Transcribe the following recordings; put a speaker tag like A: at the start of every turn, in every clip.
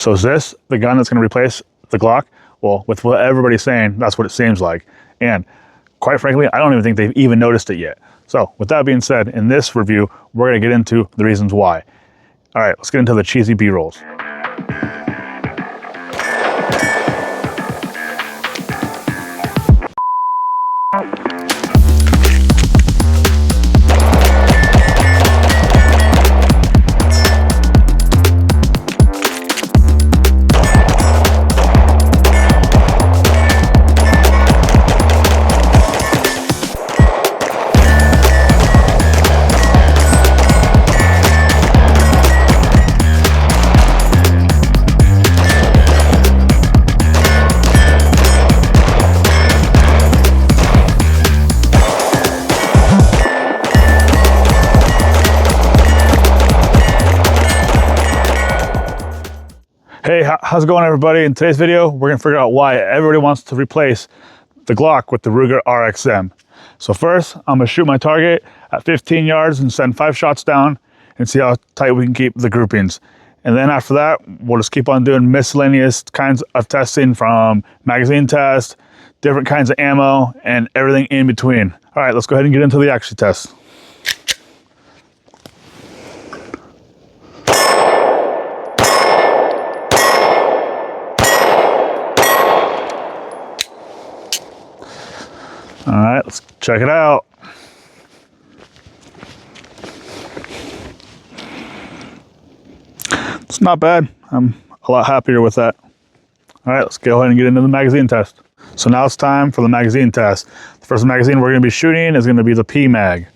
A: So is this the gun that's going to replace the Glock? Well, with what everybody's saying, that's what it seems like. And quite frankly, I don't even think they've even noticed it yet. So with that being said, in this review, we're going to get into the reasons why. All right, let's get into the cheesy B-rolls. Hey, how's it going, everybody? In today's video, we're gonna figure out why everybody wants to replace the Glock with the Ruger RXM. So first, I'm gonna shoot my target at 15 yards and send 5 shots down and see how tight we can keep the groupings. And then after that, we'll just keep on doing miscellaneous kinds of testing, from magazine test, different kinds of ammo, and everything in between. All right, let's go ahead and get into the action test. All right, let's check it out. It's not bad. I'm a lot happier with that. All right, let's go ahead and get into the magazine test. So now it's time for the magazine test. The first magazine we're gonna be shooting is gonna be the P-Mag.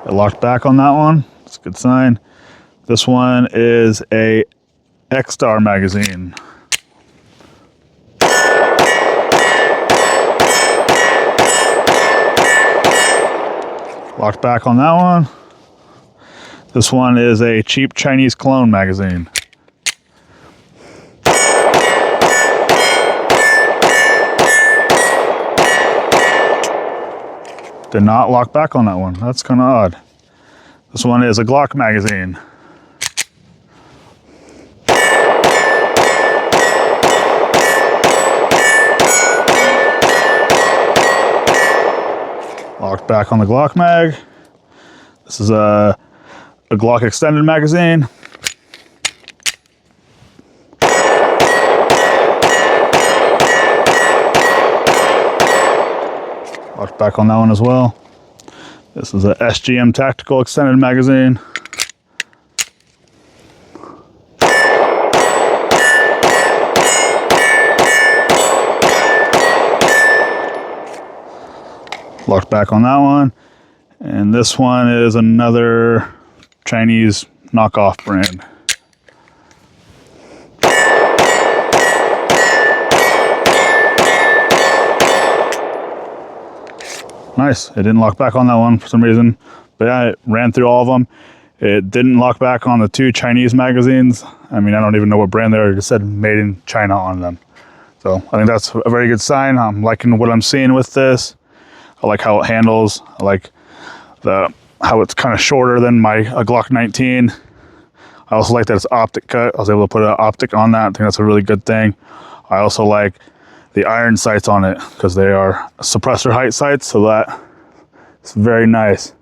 A: I locked back on that one. That's a good sign. This one is a X-Star magazine. Locked back on that one. This one is a cheap Chinese clone magazine. Did not lock back on that one. That's kind of odd. This one is a Glock magazine. Locked back on the Glock mag. This is a Glock extended magazine. Locked back on that one as well. This is a SGM tactical extended magazine. Locked back on that one. And this one is another Chinese knockoff brand. Nice. It didn't lock back on that one for some reason, but yeah, it ran through all of them. It didn't lock back on the 2 Chinese magazines. I mean, I don't even know what brand they are. It just said made in China on them. So I think that's a very good sign. I'm liking what I'm seeing with this. I like how it handles. I like how it's kind of shorter than my Glock 19. I also like that it's optic cut. I was able to put an optic on that. I think that's a really good thing. I also like the iron sights on it because they are suppressor height sights, so that it's very nice.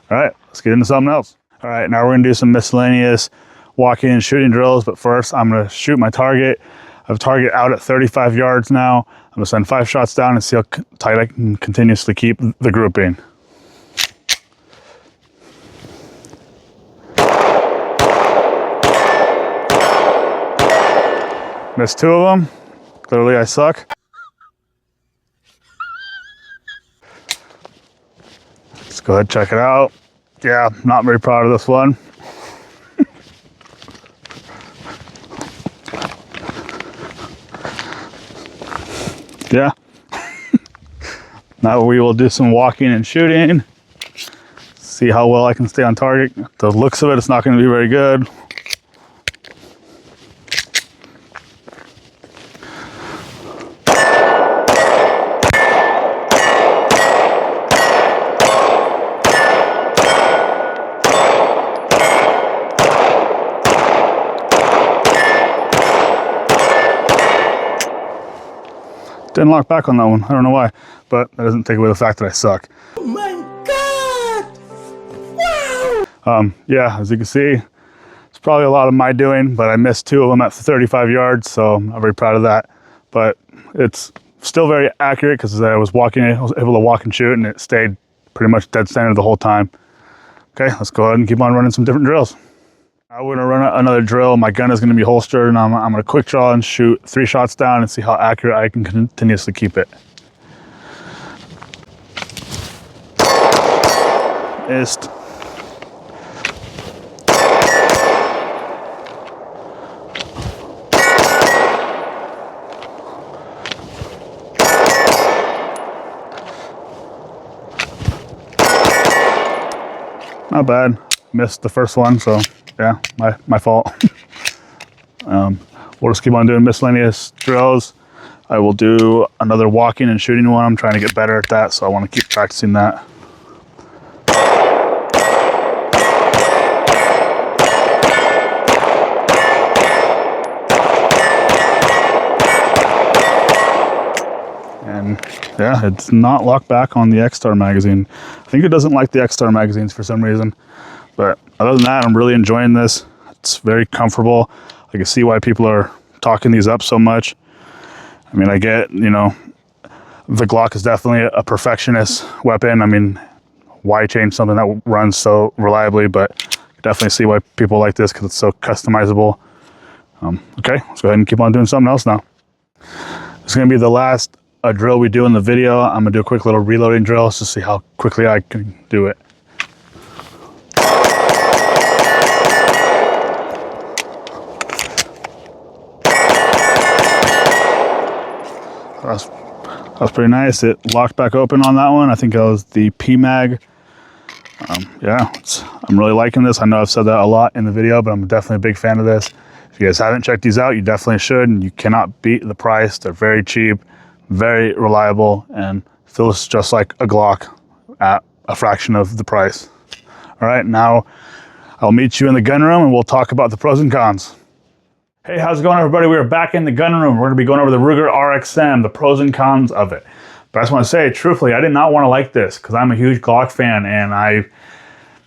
A: All right, let's get into something else. All right, now we're gonna do some miscellaneous walking and shooting drills, but first I'm gonna shoot my target. I have a target out at 35 yards now. I'm gonna send 5 shots down and see how tight I can continuously keep the grouping. Missed 2 of them. Clearly I suck. Let's go ahead and check it out. Yeah, not very proud of this one. Yeah. Now we will do some walking and shooting. See how well I can stay on target. The looks of it, it's not going to be very good. didn't lock back on that one. I don't know why, but that doesn't take away the fact that I suck.
B: Oh my God! Wow!
A: Yeah, as you can see, it's probably a lot of my doing, but I missed 2 of them at 35 yards, so I'm very proud of that. But it's still very accurate because I was able to walk and shoot, and it stayed pretty much dead center the whole time. Okay, let's go ahead and keep on running some different drills. I'm gonna run another drill. My gun is gonna be holstered, and I'm gonna quick draw and shoot 3 shots down and see how accurate I can continuously keep it. Missed. Not bad. Missed the first one, so yeah, my fault. We'll just keep on doing miscellaneous drills. I will do another walking and shooting one. I'm trying to get better at that, so I want to keep practicing that. And yeah, it's not locked back on the X-Star magazine. I think it doesn't like the X-Star magazines for some reason. But other than that, I'm really enjoying this. It's very comfortable. I can see why people are talking these up so much. I mean, I get, you know, the Glock is definitely a perfectionist weapon. I mean, why change something that runs so reliably? But I definitely see why people like this because it's so customizable. Okay, let's go ahead and keep on doing something else now. It's going to be the last drill we do in the video. I'm going to do a quick little reloading drill just to see how quickly I can do it. That was pretty nice. It locked back open on that one. I think that was the P-Mag. Yeah, I'm really liking this. I know I've said that a lot in the video, but I'm definitely a big fan of this. If you guys haven't checked these out, you definitely should. And you cannot beat the price. They're very cheap, very reliable, and feels just like a Glock at a fraction of the price. All right, now I'll meet you in the gun room and we'll talk about the pros and cons. Hey, how's it going, everybody? We are back in the gun room. We're going to be going over the Ruger RXM, the pros and cons of it. But I just want to say, truthfully, I did not want to like this because I'm a huge Glock fan and I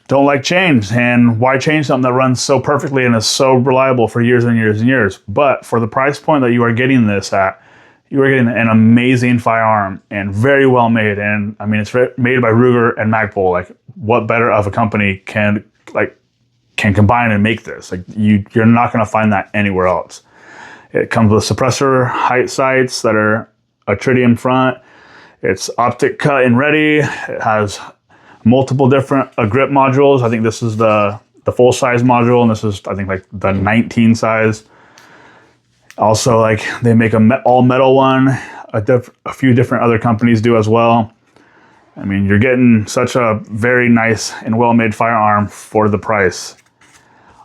A: don't like change. And why change something that runs so perfectly and is so reliable for years and years and years? But for the price point that you are getting this at, you are getting an amazing firearm and very well made. And I mean, it's made by Ruger and Magpul. Like, what better of a company can combine and make this? Like, you're not going to find that anywhere else. It comes with suppressor height sights that are a tritium front. It's optic cut and ready. It has multiple different grip modules. I think this is the full size module, and this is, I think, like the 19 size. Also, like, they make a all metal one. A few different other companies do as well. I mean, you're getting such a very nice and well-made firearm for the price.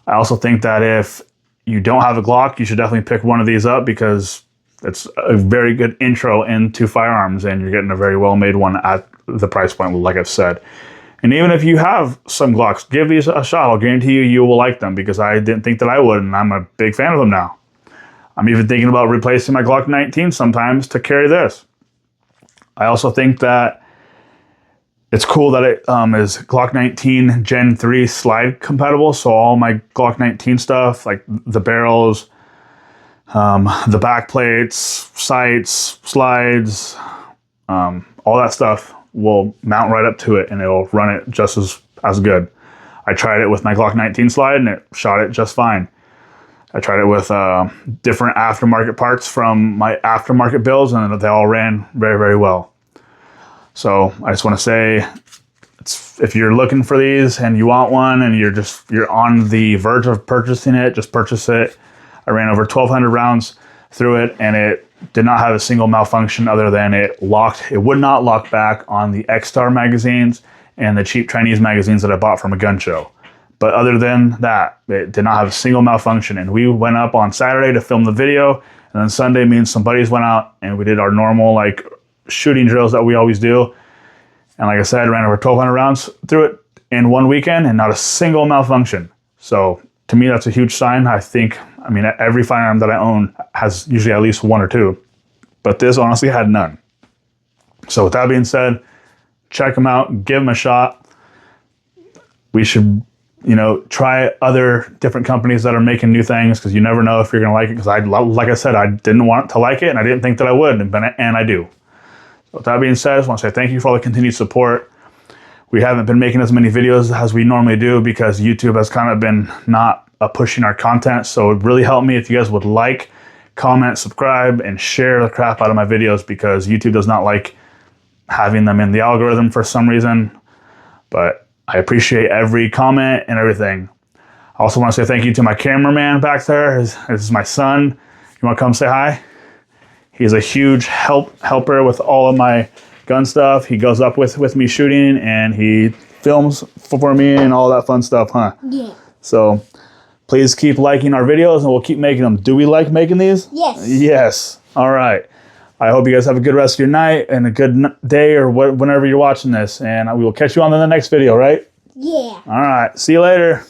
A: I also think that if you don't have a Glock, you should definitely pick one of these up because it's a very good intro into firearms and you're getting a very well-made one at the price point, like I've said. And even if you have some Glocks, give these a shot. I'll guarantee you will like them because I didn't think that I would, and I'm a big fan of them now. I'm even thinking about replacing my Glock 19 sometimes to carry this. I also think that it's cool that it is Glock 19 Gen 3 slide compatible. So all my Glock 19 stuff, like the barrels, the back plates, sights, slides, all that stuff will mount right up to it and it'll run it just as good. I tried it with my Glock 19 slide and it shot it just fine. I tried it with different aftermarket parts from my aftermarket builds and they all ran very, very well. So I just want to say, if you're looking for these and you want one and you're on the verge of purchasing it, just purchase it. I ran over 1,200 rounds through it and it did not have a single malfunction other than it would not lock back on the X-Star magazines and the cheap Chinese magazines that I bought from a gun show. But other than that, it did not have a single malfunction. And we went up on Saturday to film the video, and then Sunday me and some buddies went out and we did our normal like shooting drills that we always do. And like I said, I ran over 1,200 rounds through it in one weekend and not a single malfunction. So to me, that's a huge sign. I mean, every firearm that I own has usually at least one or two. but this honestly had none. So with that being said, check them out, give them a shot. We should, you know, try other different companies that are making new things, because you never know if you're going to like it. Because like I said, I didn't want to like it, and I didn't think that I would, and I do. So with that being said, I just want to say thank you for all the continued support. We haven't been making as many videos as we normally do because YouTube has kind of been not pushing our content. So it would really help me if you guys would like, comment, subscribe, and share the crap out of my videos, because YouTube does not like having them in the algorithm for some reason. But I appreciate every comment and everything. I also want to say thank you to my cameraman back there. This is my son. You want to come say hi? He's a huge helper with all of my gun stuff. He goes up with me shooting, and he films for me and all that fun stuff, huh? Yeah. So please keep liking our videos, and we'll keep making them. Do we like making these? Yes. Yes. All right. I hope you guys have a good rest of your night and a good day, or whenever you're watching this. And we will catch you on in the next video, right? Yeah. All right. See you later.